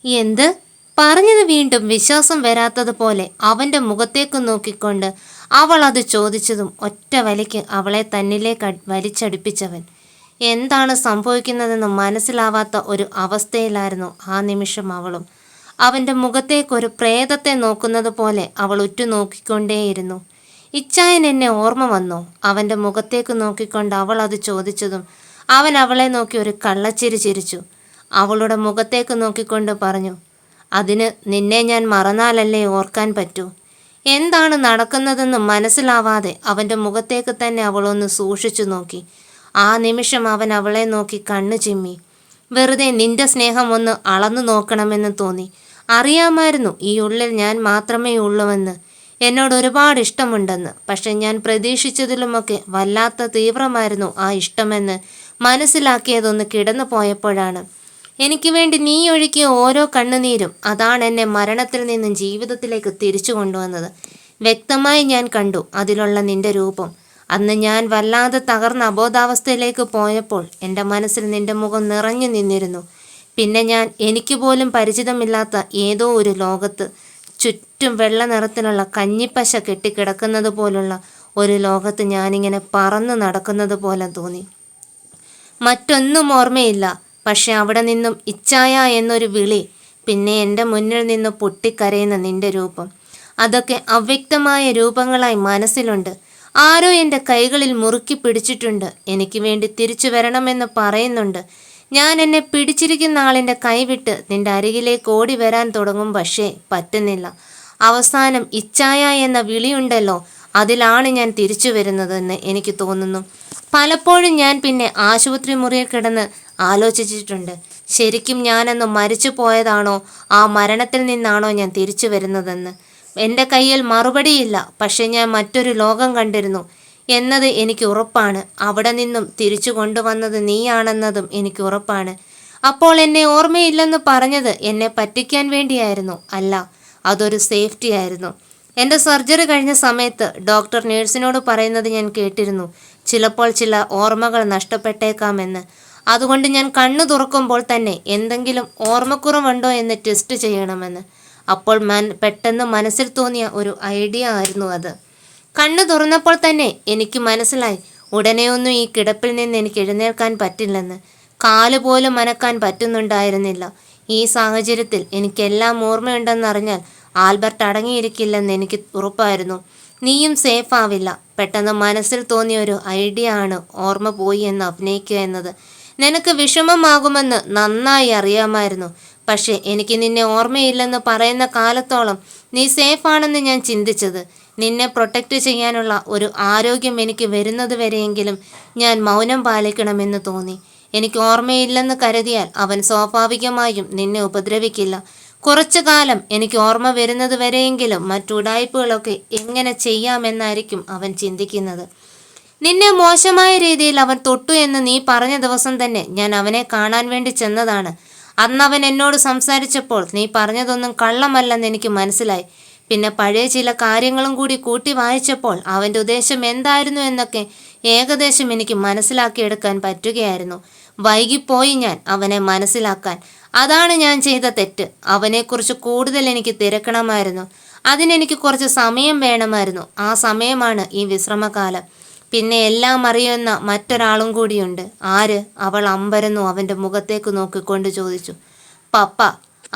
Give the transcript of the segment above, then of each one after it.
എന്ത്? പറഞ്ഞത് വീണ്ടും വിശ്വാസം വരാത്തതുപോലെ അവൻ്റെ മുഖത്തേക്ക് നോക്കിക്കൊണ്ട് അവൾ അത് ചോദിച്ചതും ഒറ്റ വലിക്ക് അവളെ തന്നിലേക്ക് വലിച്ചടിപ്പിച്ചവൻ. എന്താണ് സംഭവിക്കുന്നതെന്ന് മനസ്സിലാവാത്ത ഒരു അവസ്ഥയിലായിരുന്നു ആ നിമിഷം അവളും. അവൻ്റെ മുഖത്തേക്കൊരു പ്രേതത്തെ നോക്കുന്നത് പോലെ അവൾ ഉറ്റുനോക്കിക്കൊണ്ടേയിരുന്നു. ഇച്ചായൻ എന്നെ ഓർമ്മ വന്നോ? അവൻ്റെ മുഖത്തേക്ക് നോക്കിക്കൊണ്ട് അവൾ അത് ചോദിച്ചതും അവൻ അവളെ നോക്കി ഒരു കള്ളച്ചിരി ചിരിച്ചു. അവളുടെ മുഖത്തേക്ക് നോക്കിക്കൊണ്ട് പറഞ്ഞു, അതിന് നിന്നെ ഞാൻ മറന്നാലല്ലേ ഓർക്കാൻ പറ്റൂ. എന്താണ് നടക്കുന്നതെന്ന് മനസ്സിലാവാതെ അവൻ്റെ മുഖത്തേക്ക് തന്നെ അവളൊന്ന് സൂക്ഷിച്ചു നോക്കി. ആ നിമിഷം അവൻ അവളെ നോക്കി കണ്ണു ചിമ്മി. വെറുതെ നിന്റെ സ്നേഹം ഒന്ന് അളന്നു നോക്കണമെന്ന് തോന്നി. അറിയാമായിരുന്നു ഈ ഉള്ളിൽ ഞാൻ മാത്രമേ ഉള്ളൂവെന്ന്, എന്നോട് ഒരുപാട് ഇഷ്ടമുണ്ടെന്ന്. പക്ഷെ ഞാൻ പ്രതീക്ഷിച്ചതിലുമൊക്കെ വല്ലാത്ത തീവ്രമായിരുന്നു ആ ഇഷ്ടമെന്ന് മനസ്സിലാക്കിയതൊന്ന് കിടന്നു പോയപ്പോഴാണ്. എനിക്ക് വേണ്ടി നീ ഒഴുക്കിയ ഓരോ കണ്ണുനീരും അതാണ് എന്നെ മരണത്തിൽ നിന്നും ജീവിതത്തിലേക്ക് തിരിച്ചു കൊണ്ടുവന്നത്. വ്യക്തമായി ഞാൻ കണ്ടു അതിലുള്ള നിന്റെ രൂപം. അന്ന് ഞാൻ വല്ലാതെ തകർന്ന അബോധാവസ്ഥയിലേക്ക് പോയപ്പോൾ എൻ്റെ മനസ്സിൽ നിന്റെ മുഖം നിറഞ്ഞു നിന്നിരുന്നു. പിന്നെ ഞാൻ എനിക്ക് പോലും പരിചിതമില്ലാത്ത ഏതോ ഒരു ലോകത്ത്, ചുറ്റും വെള്ള നിറത്തിലുള്ള കഞ്ഞിപ്പശ കെട്ടിക്കിടക്കുന്നത് പോലുള്ള ഒരു ലോകത്ത് ഞാനിങ്ങനെ പറന്നു നടക്കുന്നത് പോലെ തോന്നി. മറ്റൊന്നും ഓർമ്മയില്ല. പക്ഷെ അവിടെ നിന്നും ഇച്ചായ എന്നൊരു വിളി, പിന്നെ എൻ്റെ മുന്നിൽ നിന്ന് പൊട്ടിക്കരയുന്ന നിന്റെ രൂപം, അതൊക്കെ അവ്യക്തമായ രൂപങ്ങളായി മനസ്സിലുണ്ട്. ആരോ എൻ്റെ കൈകളിൽ മുറുക്കി പിടിച്ചിട്ടുണ്ട്. എനിക്ക് വേണ്ടി തിരിച്ചു വരണമെന്ന് പറയുന്നുണ്ട്. ഞാൻ എന്നെ പിടിച്ചിരിക്കുന്ന ആളിൻ്റെ കൈവിട്ട് നിന്റെ അരികിലേക്ക് ഓടി വരാൻ തുടങ്ങും. പക്ഷേ പറ്റുന്നില്ല. അവസാനം ഇച്ചായ എന്ന വിളിയുണ്ടല്ലോ, അതിലാണ് ഞാൻ തിരിച്ചു വരുന്നതെന്ന് എനിക്ക് തോന്നുന്നു. പലപ്പോഴും ഞാൻ പിന്നെ ആശുപത്രി മുറിയിൽ കിടന്ന് ആലോചിച്ചിട്ടുണ്ട്. ശരിക്കും ഞാനന്ന് മരിച്ചു പോയതാണോ, ആ മരണത്തിൽ നിന്നാണോ ഞാൻ തിരിച്ചു വരുന്നതെന്ന്. എൻ്റെ കയ്യിൽ മറുപടിയില്ല. പക്ഷെ ഞാൻ മറ്റൊരു ലോകം കണ്ടിരുന്നു എന്നത് എനിക്ക് ഉറപ്പാണ്. അവിടെ നിന്നും തിരിച്ചു കൊണ്ടുവന്നത് നീയാണെന്നതും എനിക്ക് ഉറപ്പാണ്. അപ്പോൾ എന്നെ ഓർമ്മയില്ലെന്ന് പറഞ്ഞത് എന്നെ പറ്റിക്കാൻ വേണ്ടിയായിരുന്നു അല്ല, അതൊരു സേഫ്റ്റി ആയിരുന്നു. എൻ്റെ സർജറി കഴിഞ്ഞ സമയത്ത് ഡോക്ടർ നേഴ്സിനോട് പറയുന്നത് ഞാൻ കേട്ടിരുന്നു, ചിലപ്പോൾ ചില ഓർമ്മകൾ നഷ്ടപ്പെട്ടേക്കാമെന്ന്. അതുകൊണ്ട് ഞാൻ കണ്ണു തുറക്കുമ്പോൾ തന്നെ എന്തെങ്കിലും ഓർമ്മക്കുറവുണ്ടോ എന്ന് ടെസ്റ്റ് ചെയ്യണമെന്ന്. അപ്പോൾ പെട്ടെന്ന് മനസ്സിൽ തോന്നിയ ഒരു ഐഡിയ ആയിരുന്നു അത്. കണ്ണു തുറന്നപ്പോൾ തന്നെ എനിക്ക് മനസ്സിലായി, ഉടനെയൊന്നും ഈ കിടപ്പിൽ നിന്ന് എനിക്ക് എഴുന്നേൽക്കാൻ പറ്റില്ലെന്ന്. കാല് പോലും അനക്കാൻ പറ്റുന്നുണ്ടായിരുന്നില്ല. ഈ സാഹചര്യത്തിൽ എനിക്കെല്ലാം ഓർമ്മയുണ്ടെന്നറിഞ്ഞാൽ ആൽബർട്ട് അടങ്ങിയിരിക്കില്ലെന്ന് എനിക്ക് ഉറപ്പായിരുന്നു. നീയും സേഫ് ആവില്ല. പെട്ടെന്ന് മനസ്സിൽ തോന്നിയ ഒരു ഐഡിയ ആണ് ഓർമ്മ പോയി എന്ന് അഭിനയിക്കുക എന്നത്. നിനക്ക് വിഷമമാകുമെന്ന് നന്നായി അറിയാമായിരുന്നു. പക്ഷേ എനിക്ക് നിന്നെ ഓർമ്മയില്ലെന്ന് പറയുന്ന കാലത്തോളം നീ സേഫാണെന്ന് ഞാൻ ചിന്തിച്ചത്. നിന്നെ പ്രൊട്ടക്റ്റ് ചെയ്യാനുള്ള ഒരു ആരോഗ്യം എനിക്ക് വരുന്നത് വരെയെങ്കിലും ഞാൻ മൗനം പാലിക്കണമെന്ന് തോന്നി. എനിക്ക് ഓർമ്മയില്ലെന്ന് കരുതിയാൽ അവൻ സ്വാഭാവികമായും നിന്നെ ഉപദ്രവിക്കില്ല. കുറച്ചു കാലം എനിക്ക് ഓർമ്മ വരുന്നത് വരെയെങ്കിലും മറ്റുടായ്പകളൊക്കെ എങ്ങനെ ചെയ്യാമെന്നായിരിക്കും അവൻ ചിന്തിക്കുന്നത്. നിന്നെ മോശമായ രീതിയിൽ അവൻ തൊട്ടു എന്ന് നീ പറഞ്ഞ ദിവസം തന്നെ ഞാൻ അവനെ കാണാൻ വേണ്ടി ചെന്നതാണ്. അന്നവൻ എന്നോട് സംസാരിച്ചപ്പോൾ നീ പറഞ്ഞതൊന്നും കള്ളമല്ലെന്ന് എനിക്ക് മനസ്സിലായി. പിന്നെ പഴയ ചില കാര്യങ്ങളും കൂടി കൂട്ടി വായിച്ചപ്പോൾ അവൻ്റെ ഉദ്ദേശം എന്തായിരുന്നു എന്നൊക്കെ ഏകദേശം എനിക്ക് മനസ്സിലാക്കിയെടുക്കാൻ പറ്റുകയായിരുന്നു. വൈകിപ്പോയി ഞാൻ അവനെ മനസ്സിലാക്കാൻ. അതാണ് ഞാൻ ചെയ്ത തെറ്റ്. അവനെക്കുറിച്ച് കൂടുതൽ എനിക്ക് തിരക്കണമായിരുന്നു. അതിനെനിക്ക് കുറച്ച് സമയം വേണമായിരുന്നു. ആ സമയമാണ് ഈ വിശ്രമകാലം. പിന്നെ എല്ലാം അറിയുന്ന മറ്റൊരാളും കൂടിയുണ്ട്. ആര്? അവൾ അമ്പരന്നു അവൻ്റെ മുഖത്തേക്ക് നോക്കിക്കൊണ്ട് ചോദിച്ചു. പപ്പ.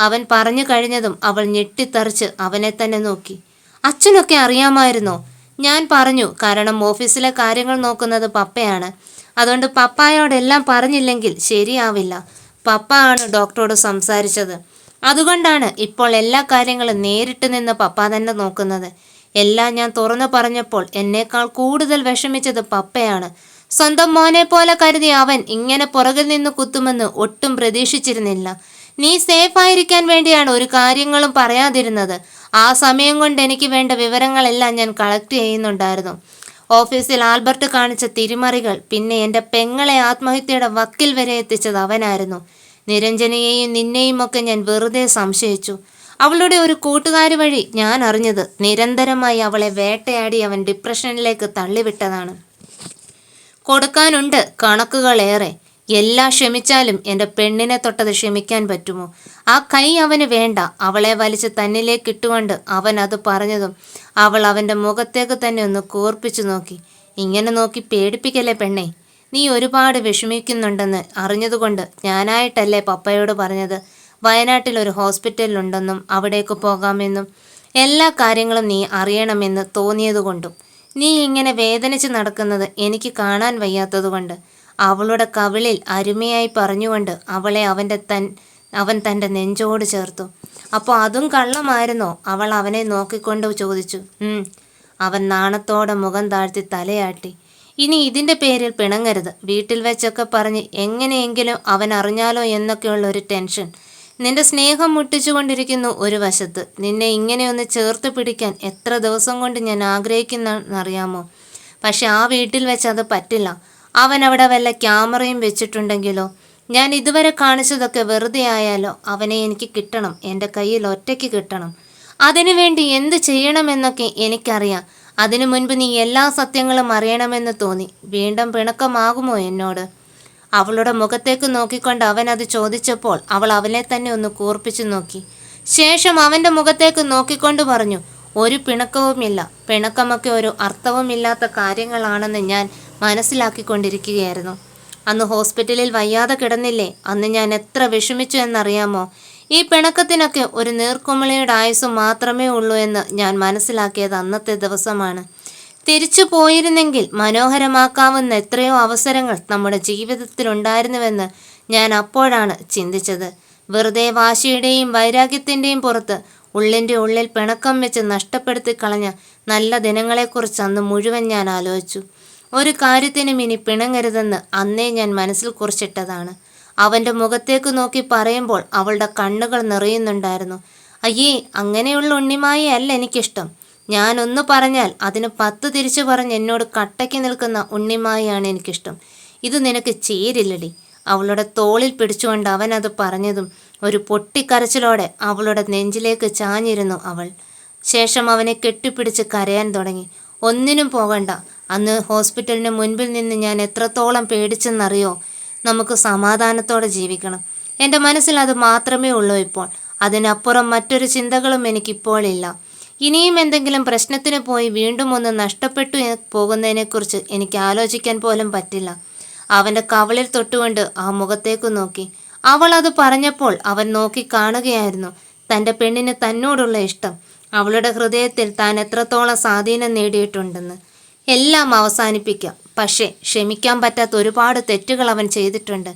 അവൻ പറഞ്ഞു കഴിഞ്ഞതും അവൾ ഞെട്ടിത്തറിച്ച് അവനെ തന്നെ നോക്കി. അച്ഛനൊക്കെ അറിയാമായിരുന്നോ? ഞാൻ പറഞ്ഞു, കാരണം ഓഫീസിലെ കാര്യങ്ങൾ നോക്കുന്നത് പപ്പയാണ്. അതുകൊണ്ട് പപ്പായോടെല്ലാം പറഞ്ഞില്ലെങ്കിൽ ശരിയാവില്ല. പപ്പ ആണ് ഡോക്ടറോട് സംസാരിച്ചത്. അതുകൊണ്ടാണ് ഇപ്പോൾ എല്ലാ കാര്യങ്ങളും നേരിട്ട് നിന്ന് പപ്പ തന്നെ നോക്കുന്നത്. എല്ലാം ഞാൻ തുറന്നു പറഞ്ഞപ്പോൾ എന്നേക്കാൾ കൂടുതൽ വിഷമിച്ചത് പപ്പയാണ്. സ്വന്തം മോനെ പോലെ കരുതി അവൻ ഇങ്ങനെ പുറകിൽ നിന്ന് കുത്തുമെന്ന് ഒട്ടും പ്രതീക്ഷിച്ചിരുന്നില്ല. നീ സേഫായിരിക്കാൻ വേണ്ടിയാണ് ഒരു കാര്യങ്ങളും പറയാതിരുന്നത്. ആ സമയം കൊണ്ട് എനിക്ക് വേണ്ട വിവരങ്ങളെല്ലാം ഞാൻ കളക്ട് ചെയ്യുന്നുണ്ടായിരുന്നു. ഓഫീസിൽ ആൽബർട്ട് കാണിച്ച തിരിമറികൾ, പിന്നെ എൻ്റെ പെങ്ങളെ ആത്മഹത്യയുടെ വക്കിൽ വരെ എത്തിച്ചത് അവനായിരുന്നു. നിരഞ്ജനയെയും നിന്നെയും ഒക്കെ ഞാൻ വെറുതെ സംശയിച്ചു. അവളുടെ ഒരു കൂട്ടുകാരി വഴി ഞാൻ അറിഞ്ഞത് നിരന്തരമായി അവളെ വേട്ടയാടി അവൻ ഡിപ്രഷനിലേക്ക് തള്ളിവിട്ടതാണ്. കൊടുക്കാനുണ്ട് കണക്കുകളേറെ. എല്ലാം ക്ഷമിച്ചാലും എൻ്റെ പെണ്ണിനെ തൊട്ടത് ക്ഷമിക്കാൻ പറ്റുമോ? ആ കൈ അവന് വേണ്ട. അവളെ വലിച്ച് തന്നിലേക്ക് ഇട്ടുകൊണ്ട് അവൻ അത് പറഞ്ഞതും അവൾ അവൻ്റെ മുഖത്തേക്ക് തന്നെ ഒന്ന് കൂർപ്പിച്ചു നോക്കി. ഇങ്ങനെ നോക്കി പേടിപ്പിക്കല്ലേ പെണ്ണേ. നീ ഒരുപാട് വിഷമിക്കുന്നുണ്ടെന്ന് അറിഞ്ഞതുകൊണ്ട് ഞാനായിട്ടല്ലേ പപ്പയോട് പറഞ്ഞത്. വയനാട്ടിൽ ഒരു ഹോസ്പിറ്റലുണ്ടെന്നും അവിടേക്ക് പോകാമെന്നും എല്ലാ കാര്യങ്ങളും നീ അറിയണമെന്ന് തോന്നിയതുകൊണ്ടും നീ ഇങ്ങനെ വേദനിച്ച് നടക്കുന്നത് എനിക്ക് കാണാൻ വയ്യാത്തതുകൊണ്ട് അവളുടെ കവിളിൽ അരുമയായി പറഞ്ഞുകൊണ്ട് അവളെ അവൻ തൻ്റെ നെഞ്ചോട് ചേർത്തു. അപ്പോൾ അതും കള്ളമായിരുന്നോ? അവൾ അവനെ നോക്കിക്കൊണ്ട് ചോദിച്ചു. അവൻ നാണത്തോടെ മുഖം താഴ്ത്തി തലയാട്ടി. ഇനി ഇതിൻ്റെ പേരിൽ പിണങ്ങരുത്. വീട്ടിൽ വെച്ചൊക്കെ പറഞ്ഞ് എങ്ങനെയെങ്കിലും അവൻ അറിഞ്ഞാലോ എന്നൊക്കെയുള്ള ഒരു ടെൻഷൻ. നിന്റെ സ്നേഹം മുട്ടിച്ചുകൊണ്ടിരിക്കുന്നു ഒരു വശത്ത്. നിന്നെ ഇങ്ങനെയൊന്ന് ചേർത്ത് പിടിക്കാൻ എത്ര ദിവസം കൊണ്ട് ഞാൻ ആഗ്രഹിക്കുന്നറിയാമോ? പക്ഷെ ആ വീട്ടിൽ വെച്ച് അത് പറ്റില്ല. അവൻ അവിടെ വല്ല ക്യാമറയും വെച്ചിട്ടുണ്ടെങ്കിലോ? ഞാൻ ഇതുവരെ കാണിച്ചതൊക്കെ വെറുതെ ആയാലോ? അവനെ എനിക്ക് കിട്ടണം, എൻ്റെ കയ്യിൽ ഒറ്റയ്ക്ക് കിട്ടണം. അതിനുവേണ്ടി എന്ത് ചെയ്യണമെന്നൊക്കെ എനിക്കറിയാം. അതിനു മുൻപ് നീ എല്ലാ സത്യങ്ങളും അറിയണമെന്ന് തോന്നി. വീണ്ടും പിണക്കമാകുമോ എന്നോട്? അവളുടെ മുഖത്തേക്ക് നോക്കിക്കൊണ്ട് അവൻ അത് ചോദിച്ചപ്പോൾ അവൾ അവനെ തന്നെ ഒന്ന് കൂർപ്പിച്ചു നോക്കി. ശേഷം അവൻ്റെ മുഖത്തേക്ക് നോക്കിക്കൊണ്ട് പറഞ്ഞു, ഒരു പിണക്കവുമില്ല. പിണക്കമൊക്കെ ഒരു അർത്ഥവുമില്ലാത്ത കാര്യങ്ങളാണെന്ന് ഞാൻ മനസ്സിലാക്കിക്കൊണ്ടിരിക്കുകയായിരുന്നു. അന്ന് ഹോസ്പിറ്റലിൽ വയ്യാതെ കിടന്നില്ലേ? അന്ന് ഞാൻ എത്ര വിഷമിച്ചു എന്നറിയാമോ? ഈ പിണക്കത്തിനൊക്കെ ഒരു നീർക്കുമിളയുടെ ആയുസ് മാത്രമേ ഉള്ളൂ എന്ന് ഞാൻ മനസ്സിലാക്കിയത് അന്നത്തെ ദിവസമാണ്. തിരിച്ചു പോയിരുന്നെങ്കിൽ മനോഹരമാക്കാവുന്ന എത്രയോ അവസരങ്ങൾ നമ്മുടെ ജീവിതത്തിലുണ്ടായിരുന്നുവെന്ന് ഞാൻ അപ്പോഴാണ് ചിന്തിച്ചത്. വെറുതെ വാശിയുടെയും വൈരാഗ്യത്തിൻ്റെയും പുറത്ത് ഉള്ളിൻ്റെ ഉള്ളിൽ പിണക്കം വെച്ച് നഷ്ടപ്പെടുത്തി കളഞ്ഞ നല്ല ദിനങ്ങളെക്കുറിച്ച് അന്ന് മുഴുവൻ ഞാൻ ആലോചിച്ചു. ഒരു കാര്യത്തിനും ഇനി പിണങ്ങരുതെന്ന് അന്നേ ഞാൻ മനസ്സിൽ കുറിച്ചിട്ടതാണ്. അവൻ്റെ മുഖത്തേക്ക് നോക്കി പറയുമ്പോൾ അവളുടെ കണ്ണുകൾ നിറയുന്നുണ്ടായിരുന്നു. അയ്യേ, അങ്ങനെയുള്ള ഉണ്ണിമായി അല്ല എനിക്കിഷ്ടം. ഞാനൊന്ന് പറഞ്ഞാൽ അതിന് 10 തിരിച്ചു പറഞ്ഞ് എന്നോട് കട്ടയ്ക്ക് നിൽക്കുന്ന ഉണ്ണിമായിയാണ് എനിക്കിഷ്ടം. ഇത് നിനക്ക് ചേരില്ലടി. അവളുടെ തോളിൽ പിടിച്ചുകൊണ്ട് അവൻ അത് പറഞ്ഞതും ഒരു പൊട്ടിക്കരച്ചിലോടെ അവളുടെ നെഞ്ചിലേക്ക് ചാഞ്ഞിരുന്നു അവൾ. ശേഷം അവനെ കെട്ടിപ്പിടിച്ച് കരയാൻ തുടങ്ങി. ഒന്നിനും പോകണ്ട. അന്ന് ഹോസ്പിറ്റലിന് മുൻപിൽ നിന്ന് ഞാൻ എത്രത്തോളം പേടിച്ചെന്നറിയോ? നമുക്ക് സമാധാനത്തോടെ ജീവിക്കണം. എൻ്റെ മനസ്സിൽ അത് മാത്രമേ ഉള്ളൂ ഇപ്പോൾ. അതിനപ്പുറം മറ്റൊരു ചിന്തകളും എനിക്കിപ്പോഴില്ല. ഇനിയും എന്തെങ്കിലും പ്രശ്നത്തിന് പോയി വീണ്ടും ഒന്ന് നഷ്ടപ്പെട്ടു പോകുന്നതിനെക്കുറിച്ച് എനിക്ക് ആലോചിക്കാൻ പോലും പറ്റില്ല. അവൻ്റെ കവളിൽ തൊട്ടുകൊണ്ട് ആ മുഖത്തേക്ക് നോക്കി. അവൾ അത് പറഞ്ഞപ്പോൾ അവൻ നോക്കി കാണുകയായിരുന്നു തൻ്റെ പെണ്ണിന് തന്നോടുള്ള ഇഷ്ടം. അവളുടെ ഹൃദയത്തിൽ താൻ എത്രത്തോളം സ്വാധീനം നേടിയിട്ടുണ്ടെന്ന്. എല്ലാം അവസാനിപ്പിക്കാം. പക്ഷേ ക്ഷമിക്കാൻ പറ്റാത്ത ഒരുപാട് തെറ്റുകൾ അവൻ ചെയ്തിട്ടുണ്ട്.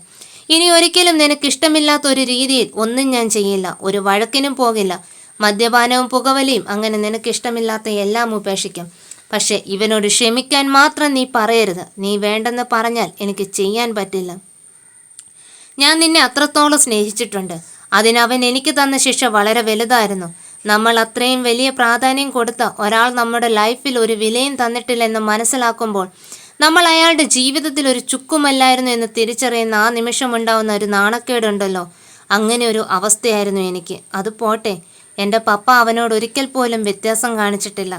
ഇനി ഒരിക്കലും നിനക്കിഷ്ടമില്ലാത്ത ഒരു രീതിയിൽ ഒന്നും ഞാൻ ചെയ്യില്ല. ഒരു വഴക്കിനും പോകില്ല. മദ്യപാനവും പുകവലിയും അങ്ങനെ നിനക്കിഷ്ടമില്ലാത്ത എല്ലാം ഉപേക്ഷിക്കാം. പക്ഷെ ഇവനോട് ക്ഷമിക്കാൻ മാത്രം നീ പറയരുത്. നീ വേണ്ടെന്ന് പറഞ്ഞാൽ എനിക്ക് ചെയ്യാൻ പറ്റില്ല. ഞാൻ നിന്നെ അത്രത്തോളം സ്നേഹിച്ചിട്ടുണ്ട്. അതിനവൻ എനിക്ക് തന്ന ശിക്ഷ വളരെ വലുതായിരുന്നു. നമ്മൾ അത്രയും വലിയ പ്രാധാന്യം കൊടുത്ത ഒരാൾ നമ്മുടെ ലൈഫിൽ ഒരു വിലയും തന്നിട്ടില്ലെന്ന് മനസ്സിലാക്കുമ്പോൾ നമ്മൾ അയാളുടെ ജീവിതത്തിൽ ഒരു ചുക്കുമല്ലായിരുന്നു എന്ന് തിരിച്ചറിയുന്ന ആ നിമിഷമുണ്ടാവുന്ന ഒരു നാണക്കേടുണ്ടല്ലോ, അങ്ങനെ ഒരു അവസ്ഥയായിരുന്നു എനിക്ക്. അത് പോട്ടെ, എൻ്റെ പപ്പ അവനോട് ഒരിക്കൽ പോലും വ്യത്യാസം കാണിച്ചിട്ടില്ല.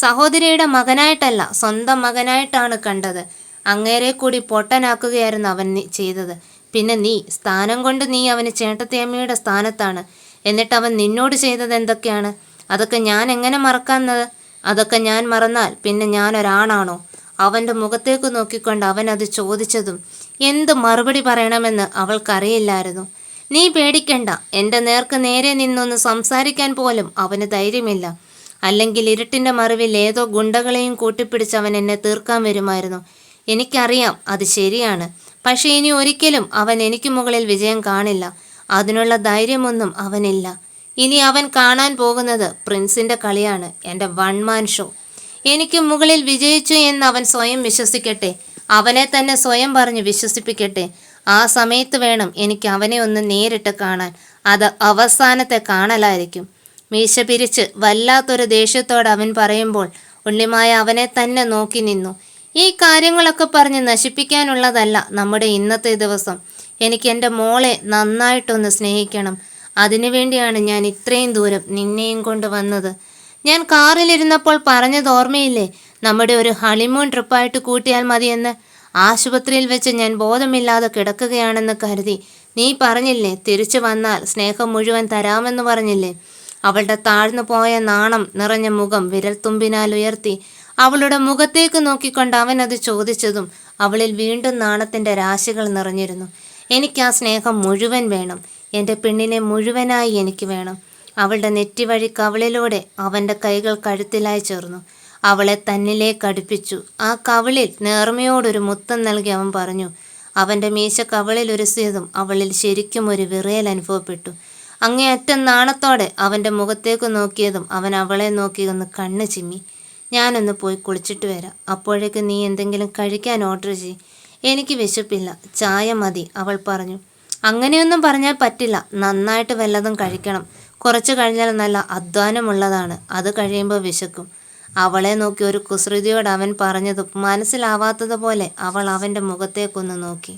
സഹോദരിയുടെ മകനായിട്ടല്ല, സ്വന്തം മകനായിട്ടാണ് കണ്ടത്. അങ്ങേരെ കൂടി പൊട്ടനാക്കുകയായിരുന്നു അവൻ ചെയ്തത്. പിന്നെ നീ സ്ഥാനം കൊണ്ട് നീ അവന് ചേട്ടത്തിയമ്മയുടെ സ്ഥാനത്താണ്. എന്നിട്ട് അവൻ നിന്നോട് ചെയ്തത് എന്തൊക്കെയാണ്? അതൊക്കെ ഞാൻ എങ്ങനെ മറക്കുന്നത്? അതൊക്കെ ഞാൻ മറന്നാൽ പിന്നെ ഞാൻ ഒരാണാണോ? അവൻ്റെ മുഖത്തേക്ക് നോക്കിക്കൊണ്ട് അവൻ അത് ചോദിച്ചതും എന്ത് മറുപടി പറയണമെന്ന് അവൾക്കറിയില്ലായിരുന്നു. നീ പേടിക്കണ്ട. എൻ്റെ നേർക്ക് നേരെ നിന്നൊന്ന് സംസാരിക്കാൻ പോലും അവന് ധൈര്യമില്ല. അല്ലെങ്കിൽ ഇരുട്ടിൻ്റെ മറിവിൽ ഏതോ ഗുണ്ടകളെയും കൂട്ടിപ്പിടിച്ച് അവൻ എന്നെ തീർക്കാൻ വരുമായിരുന്നു. എനിക്കറിയാം അത് ശരിയാണ്. പക്ഷേ ഇനി ഒരിക്കലും അവൻ എനിക്ക് മുകളിൽ വിജയം കാണില്ല. അതിനുള്ള ധൈര്യമൊന്നും അവനില്ല. ഇനി അവൻ കാണാൻ പോകുന്നത് പ്രിൻസിൻ്റെ കളിയാണ്, എൻ്റെ വൺ മാൻ ഷോ. എനിക്ക് മുകളിൽ വിജയിച്ചു എന്ന് അവൻ സ്വയം വിശ്വസിക്കട്ടെ. അവനെ തന്നെ സ്വയം പറഞ്ഞ് വിശ്വസിപ്പിക്കട്ടെ. ആ സമയത്ത് വേണം എനിക്ക് അവനെ ഒന്ന് നേരിട്ട് കാണാൻ. അത് അവസാനത്തെ കാണലായിരിക്കും. മീശ പിരിച്ച് വല്ലാത്തൊരു ദേഷ്യത്തോടെ അവൻ പറയുമ്പോൾ ഉണ്ണിമായ അവനെ തന്നെ നോക്കി നിന്നു. ഈ കാര്യങ്ങളൊക്കെ പറഞ്ഞ് നശിപ്പിക്കാനുള്ളതല്ല നമ്മുടെ ഇന്നത്തെ ദിവസം. എനിക്ക് എൻ്റെ മോളെ നന്നായിട്ടൊന്ന് സ്നേഹിക്കണം. അതിനുവേണ്ടിയാണ് ഞാൻ ഇത്രയും ദൂരം നിന്നെയും കൊണ്ട് വന്നത്. ഞാൻ കാറിലിരുന്നപ്പോൾ പറഞ്ഞത് ഓർമ്മയില്ലേ, നമ്മുടെ ഒരു ഹണിമൂൺ ട്രിപ്പായിട്ട് കൂട്ടിയാൽ മതിയെന്ന്? ആശുപത്രിയിൽ വെച്ച് ഞാൻ ബോധമില്ലാതെ കിടക്കുകയാണെന്ന് കരുതി നീ പറഞ്ഞില്ലേ തിരിച്ചു വന്നാൽ സ്നേഹം മുഴുവൻ തരാമെന്ന് പറഞ്ഞില്ലേ? അവളുടെ താഴ്ന്നു പോയ നാണം നിറഞ്ഞ മുഖം വിരൽത്തുമ്പിനാൽ ഉയർത്തി അവളുടെ മുഖത്തേക്ക് നോക്കിക്കൊണ്ട് അവൻ അത് ചോദിച്ചതും അവളിൽ വീണ്ടും നാണത്തിൻ്റെ രാശികൾ നിറഞ്ഞിരുന്നു. എനിക്ക് ആ സ്നേഹം മുഴുവൻ വേണം. എൻ്റെ പെണ്ണിനെ മുഴുവനായി എനിക്ക് വേണം. അവളുടെ നെറ്റിവഴി കവിളിലൂടെ അവൻ്റെ കൈകൾ കഴുത്തിലായി ചേർന്നു. അവളെ തന്നിലേക്ക് അടുപ്പിച്ചു. ആ കവിളിൽ നേർമയോടൊരു മുത്തം നൽകി അവൻ പറഞ്ഞു. അവൻ്റെ മീശ കവിളിൽ ഉരസിയതും അവളിൽ ശരിക്കും ഒരു വിറയൽ അനുഭവപ്പെട്ടു. അങ്ങേയറ്റം നാണത്തോടെ അവൻ്റെ മുഖത്തേക്ക് നോക്കിയതും അവൻ അവളെ നോക്കി ഒന്ന് കണ്ണ് ചിമ്മി. ഞാനൊന്ന് പോയി കുളിച്ചിട്ട് വരാം. അപ്പോഴേക്ക് നീ എന്തെങ്കിലും കഴിക്കാൻ ഓർഡർ ചെയ്യ്. എനിക്ക് വിശപ്പില്ല, ചായ മതി, അവൾ പറഞ്ഞു. അങ്ങനെയൊന്നും പറഞ്ഞാൽ പറ്റില്ല. നന്നായിട്ട് വല്ലതും കഴിക്കണം. കുറച്ച് കഴിഞ്ഞാൽ നല്ല അധ്വാനമുള്ളതാണ്. അത് കഴിയുമ്പോൾ വിശക്കും. അവളെ നോക്കി ഒരു കുസൃതിയോട് അവൻ പറഞ്ഞതും മനസ്സിലാവാത്തതുപോലെ അവൾ അവൻ്റെ മുഖത്തേക്കൊന്ന് നോക്കി.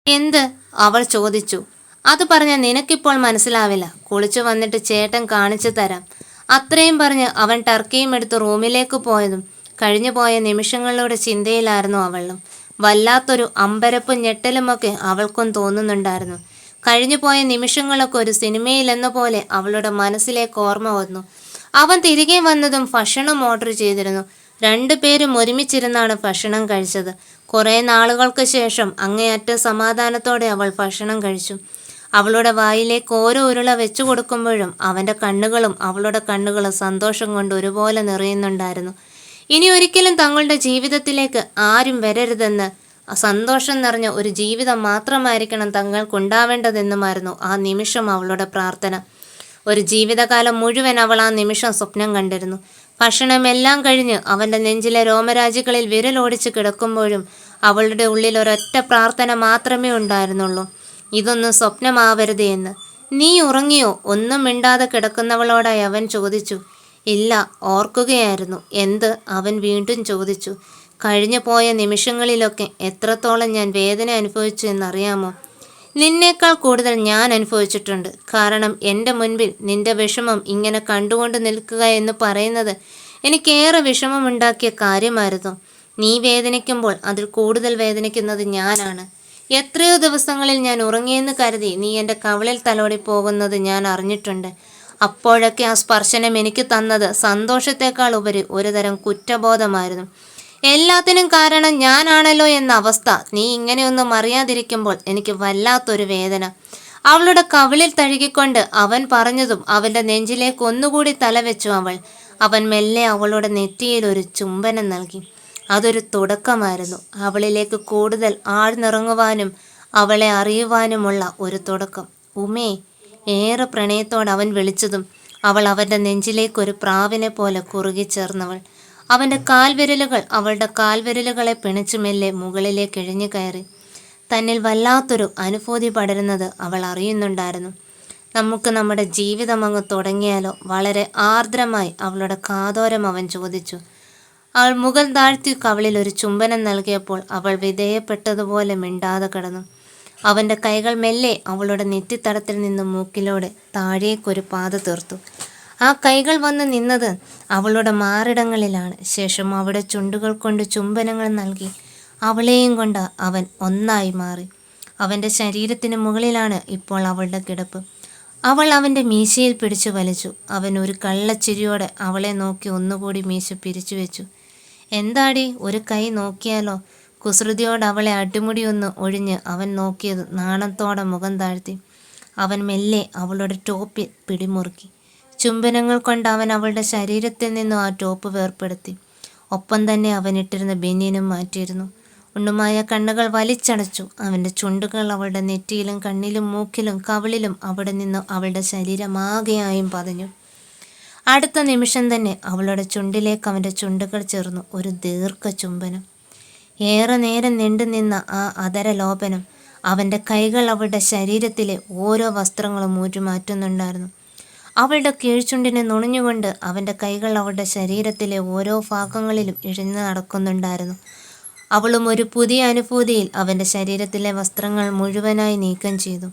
എന്ത്? അവൾ ചോദിച്ചു. അത് പറഞ്ഞാൽ നിനക്കിപ്പോൾ മനസ്സിലാവില്ല. കുളിച്ചു വന്നിട്ട് ചേട്ടൻ കാണിച്ചു തരാം. അത്രയും പറഞ്ഞ് അവൻ ടർക്കിയും എടുത്ത് റൂമിലേക്ക് പോയതും കഴിഞ്ഞു പോയ നിമിഷങ്ങളുടെ ചിന്തയിലായിരുന്നു അവളും. വല്ലാത്തൊരു അമ്പരപ്പും ഞെട്ടലുമൊക്കെ അവൾക്കും തോന്നുന്നുണ്ടായിരുന്നു. കഴിഞ്ഞു പോയ നിമിഷങ്ങളൊക്കെ ഒരു സിനിമയിലെന്ന പോലെ അവളുടെ മനസ്സിലേക്ക് ഓർമ്മ വന്നു. അവൻ തിരികെ വന്നതും ഭക്ഷണം ഓർഡർ ചെയ്തിരുന്നു. രണ്ടുപേരും ഒരുമിച്ചിരുന്നാണ് ഭക്ഷണം കഴിച്ചത്. കുറേ നാളുകൾക്ക് ശേഷം അങ്ങേയറ്റം സമാധാനത്തോടെ അവൾ ഭക്ഷണം കഴിച്ചു. അവളുടെ വായിലേക്ക് ഓരോ ഉരുള വെച്ചു കൊടുക്കുമ്പോഴും അവൻ്റെ കണ്ണുകളും അവളുടെ കണ്ണുകളും സന്തോഷം കൊണ്ട് ഒരുപോലെ നിറയുന്നുണ്ടായിരുന്നു. ഇനി ഒരിക്കലും തങ്ങളുടെ ജീവിതത്തിലേക്ക് ആരും വരരുതെന്ന്, സന്തോഷം നിറഞ്ഞ ഒരു ജീവിതം മാത്രമായിരിക്കണം തങ്ങൾക്കുണ്ടാവേണ്ടതെന്നുമായിരുന്നു ആ നിമിഷം അവളുടെ പ്രാർത്ഥന. ഒരു ജീവിതകാലം മുഴുവൻ അവൾ ആ നിമിഷം സ്വപ്നം കണ്ടിരുന്നു. ഭക്ഷണമെല്ലാം കഴിഞ്ഞ് അവൻ്റെ നെഞ്ചിലെ രോമരാജികളിൽ വിരലോടിച്ച് കിടക്കുമ്പോഴും അവളുടെ ഉള്ളിൽ ഒരൊറ്റ പ്രാർത്ഥന മാത്രമേ ഉണ്ടായിരുന്നുള്ളൂ. ഇതൊന്നും സ്വപ്നമാവരുതേ എന്ന്. നീ ഉറങ്ങിയോ? ഒന്നും മിണ്ടാതെ കിടക്കുന്നവളോടായി അവൻ ചോദിച്ചു. ഇല്ല, ഓർക്കുകയായിരുന്നു. എന്ത്? അവൻ വീണ്ടും ചോദിച്ചു. കഴിഞ്ഞു പോയ നിമിഷങ്ങളിലൊക്കെ എത്രത്തോളം ഞാൻ വേദന അനുഭവിച്ചു എന്നറിയാമോ? നിന്നേക്കാൾ കൂടുതൽ ഞാൻ അനുഭവിച്ചിട്ടുണ്ട്. കാരണം എൻ്റെ മുൻപിൽ നിന്റെ വിഷമം ഇങ്ങനെ കണ്ടുകൊണ്ട് നിൽക്കുക എന്ന് പറയുന്നത് എനിക്കേറെ വിഷമമുണ്ടാക്കിയ കാര്യമായിരുന്നു. നീ വേദനിക്കുമ്പോൾ അതിൽ കൂടുതൽ വേദനിക്കുന്നത് ഞാനാണ്. എത്രയോ ദിവസങ്ങളിൽ ഞാൻ ഉറങ്ങിയെന്ന് കരുതി നീ എൻ്റെ കവിളിൽ തലോടി പോകുന്നത് ഞാൻ അറിഞ്ഞിട്ടുണ്ട്. അപ്പോഴൊക്കെ ആ സ്പർശനം എനിക്ക് തന്നത് സന്തോഷത്തേക്കാൾ ഉപരി ഒരുതരം കുറ്റബോധമായിരുന്നു. എല്ലാത്തിനും കാരണം ഞാനാണല്ലോ എന്ന അവസ്ഥ. നീ ഇങ്ങനെയൊന്നും അറിയാതിരിക്കുമ്പോൾ എനിക്ക് വല്ലാത്തൊരു വേദന. അവളുടെ കവിളിൽ തഴുകിക്കൊണ്ട് അവൻ പറഞ്ഞതും അവൻ്റെ നെഞ്ചിലേക്ക് ഒന്നുകൂടി തലവെച്ചു അവൾ. അവൻ മെല്ലെ അവളുടെ നെറ്റിയിൽ ഒരു ചുംബനം നൽകി. അതൊരു തുടക്കമായിരുന്നു. അവളിലേക്ക് കൂടുതൽ ആഴ്ന്നിറങ്ങുവാനും അവളെ അറിയുവാനുമുള്ള ഒരു തുടക്കം. ഉമേ, ഏറെ പ്രണയത്തോടെ അവൻ വിളിച്ചതും അവൾ അവൻ്റെ നെഞ്ചിലേക്കൊരു പ്രാവിനെ പോലെ കുറുകിച്ചേർന്നവൾ. അവൻ്റെ കാൽവിരലുകൾ അവളുടെ കാൽവിരലുകളെ പിണച്ചു മെല്ലെ മുകളിലേക്ക് ഇഴഞ്ഞു കയറി. തന്നിൽ വല്ലാത്തൊരു അനുഭൂതി പടരുന്നത് അവൾ അറിയുന്നുണ്ടായിരുന്നു. നമുക്ക് നമ്മുടെ ജീവിതം അങ്ങ് തുടങ്ങിയാലോ? വളരെ ആർദ്രമായി അവളുടെ കാതോരം അവൻ ചോദിച്ചു. അവൾ മുകൾ താഴ്ത്തി കവിളിൽ ഒരു ചുംബനം നൽകിയപ്പോൾ അവൾ വിധേയപ്പെട്ടതുപോലെ മിണ്ടാതെ കിടന്നു. അവൻ്റെ കൈകൾ മെല്ലെ അവളുടെ നെറ്റിത്തടത്തിൽ നിന്നും മൂക്കിലൂടെ താഴേക്കൊരു പാത തീർത്തു. ആ കൈകൾ വന്ന് നിന്നത് അവളുടെ മാറിടങ്ങളിലാണ്. ശേഷം അവിടെ ചുണ്ടുകൾ കൊണ്ട് ചുംബനങ്ങൾ നൽകി അവളെയും കൊണ്ട് അവൻ ഒന്നായി മാറി. അവൻ്റെ ശരീരത്തിന് മുകളിലാണ് ഇപ്പോൾ അവളുടെ കിടപ്പ്. അവൾ അവൻ്റെ മീശയിൽ പിടിച്ചു വലിച്ചു. അവൻ ഒരു കള്ളച്ചിരിയോടെ അവളെ നോക്കി ഒന്നുകൂടി മീശ പിരിച്ചു വെച്ചു. എന്താടി, ഒരു കൈ നോക്കിയാലോ? കുസൃതിയോട് അവളെ അടിമുടിയൊന്ന് ഒഴിഞ്ഞ് അവൻ നോക്കിയത് നാണത്തോടെ മുഖം താഴ്ത്തി. അവൻ മെല്ലെ അവളുടെ ടോപ്പിൽ പിടിമുറുക്കി. ചുംബനങ്ങൾ കൊണ്ട് അവൻ അവളുടെ ശരീരത്തിൽ നിന്നും ആ ടോപ്പ് വേർപ്പെടുത്തി. ഒപ്പം തന്നെ അവൻ ഇട്ടിരുന്ന ബനിയനും മാറ്റിയിരുന്നു. ഉണ്ണുമായ കണ്ണുകൾ വലിച്ചടച്ചു. അവൻ്റെ ചുണ്ടുകൾ അവളുടെ നെറ്റിയിലും കണ്ണിലും മൂക്കിലും കവിളിലും അവിടെ നിന്നും അവളുടെ ശരീരമാകെയായും പതഞ്ഞു. അടുത്ത നിമിഷം തന്നെ അവളുടെ ചുണ്ടിലേക്ക് അവൻ്റെ ചുണ്ടുകൾ ചേർന്നു ഒരു ദീർഘ ചുംബനം. ഏറെ നേരം നീണ്ടു നിന്ന ആ അധരലോപനം. അവൻ്റെ കൈകൾ അവളുടെ ശരീരത്തിലെ ഓരോ വസ്ത്രങ്ങളും ഊറ്റുമാറ്റുന്നുണ്ടായിരുന്നു. അവളുടെ കീഴ്ചുണ്ടിനെ നുണഞ്ഞുകൊണ്ട് അവൻ്റെ കൈകൾ അവളുടെ ശരീരത്തിലെ ഓരോ ഭാഗങ്ങളിലും ഇഴഞ്ഞു നടക്കുന്നുണ്ടായിരുന്നു. അവളും ഒരു പുതിയ അനുഭൂതിയിൽ അവൻ്റെ ശരീരത്തിലെ വസ്ത്രങ്ങൾ മുഴുവനായി നീക്കം ചെയ്തു.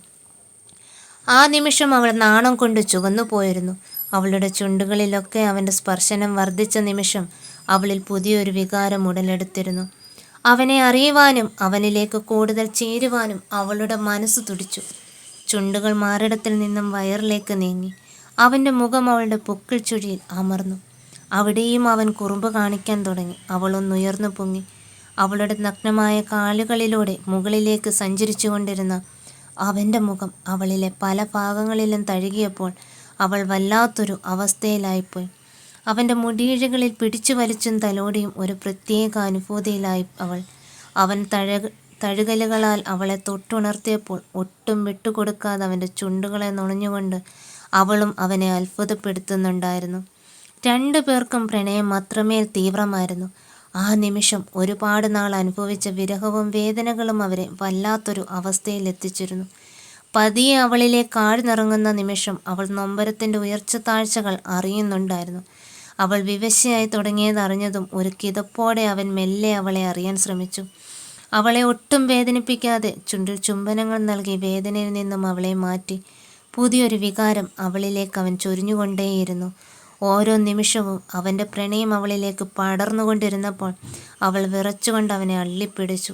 ആ നിമിഷം അവൾ നാണം കൊണ്ട് ചുവന്നു പോയിരുന്നു. അവളുടെ ചുണ്ടുകളിലൊക്കെ അവൻ്റെ സ്പർശനം വർദ്ധിച്ച നിമിഷം അവളിൽ പുതിയൊരു വികാരം ഉടലെടുത്തിരുന്നു. അവനെ അറിയുവാനും അവനിലേക്ക് കൂടുതൽ ചേരുവാനും അവളുടെ മനസ്സ് തുടിച്ചു. ചുണ്ടുകൾ മാറിടത്തിൽ നിന്നും വയറിലേക്ക് നീങ്ങി. അവൻ്റെ മുഖം അവളുടെ പൊക്കിൾ ചുഴിയിൽ അമർന്നു. അവിടെയും അവൻ കുറുമ്പ് കാണിക്കാൻ തുടങ്ങി. അവളൊന്നുയർന്നു പൊങ്ങി. അവളുടെ നഗ്നമായ കാലുകളിലൂടെ മുകളിലേക്ക് സഞ്ചരിച്ചു കൊണ്ടിരുന്ന അവൻ്റെ മുഖം അവളിലെ പല ഭാഗങ്ങളിലും തഴുകിയപ്പോൾ അവൾ വല്ലാത്തൊരു അവസ്ഥയിലായിപ്പോയി. അവൻ്റെ മുടിയിഴകളിൽ പിടിച്ചു വലിച്ചും തലോടിയും ഒരു പ്രത്യേക അനുഭൂതിയിലായി അവൾ. അവൻ തഴുകലുകളാൽ അവളെ തൊട്ടുണർത്തിയപ്പോൾ ഒട്ടും വിട്ടുകൊടുക്കാതെ അവൻ്റെ ചുണ്ടുകളെ നുണഞ്ഞുകൊണ്ട് അവളും അവനെ അത്ഭുതപ്പെടുത്തുന്നുണ്ടായിരുന്നു. 2 പേർക്കും പ്രണയം അത്രമേൽ തീവ്രമായിരുന്നു. ആ നിമിഷം ഒരുപാട് നാൾ അനുഭവിച്ച വിരഹവും വേദനകളും അവരെ വല്ലാത്തൊരു അവസ്ഥയിൽ എത്തിച്ചിരുന്നു. പതിയെ അവളിലേക്ക് ആഴ്ന്നിറങ്ങുന്ന നിമിഷം അവൾ നൊമ്പരത്തിൻ്റെ ഉയർച്ച താഴ്ചകൾ അറിയുന്നുണ്ടായിരുന്നു. അവൾ വിവശയായി തുടങ്ങിയതറിഞ്ഞതും ഒരു കിതപ്പോടെ അവൻ മെല്ലെ അവളെ അറിയാൻ ശ്രമിച്ചു. അവളെ ഒട്ടും വേദനിപ്പിക്കാതെ ചുണ്ടിൽ ചുംബനങ്ങൾ നൽകി വേദനയിൽ നിന്നും അവളെ മാറ്റി. പുതിയൊരു വികാരം അവളിലേക്ക് അവൻ ചൊരിഞ്ഞുകൊണ്ടേയിരുന്നു. ഓരോ നിമിഷവും അവൻ്റെ പ്രണയം അവളിലേക്ക് പടർന്നുകൊണ്ടിരുന്നപ്പോൾ അവൾ വിറച്ചുകൊണ്ട് അവനെ അള്ളിപ്പിടിച്ചു.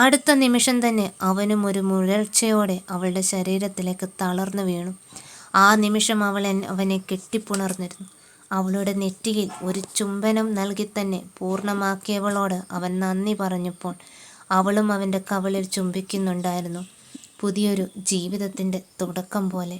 അടുത്ത നിമിഷം തന്നെ അവനും ഒരു മുഴർച്ചയോടെ അവളുടെ ശരീരത്തിലേക്ക് തളർന്നു വീണു. ആ നിമിഷം അവനെ കെട്ടിപ്പുണർന്നിരുന്നു. അവളുടെ നെറ്റിയിൽ ഒരു ചുംബനം നൽകി തന്നെ പൂർണ്ണമാക്കിയവളോട് അവൻ നന്ദി പറഞ്ഞപ്പോൾ അവളും അവൻ്റെ കവിളിൽ ചുംബിക്കുന്നുണ്ടായിരുന്നു. പുതിയൊരു ജീവിതത്തിൻ്റെ തുടക്കം പോലെ.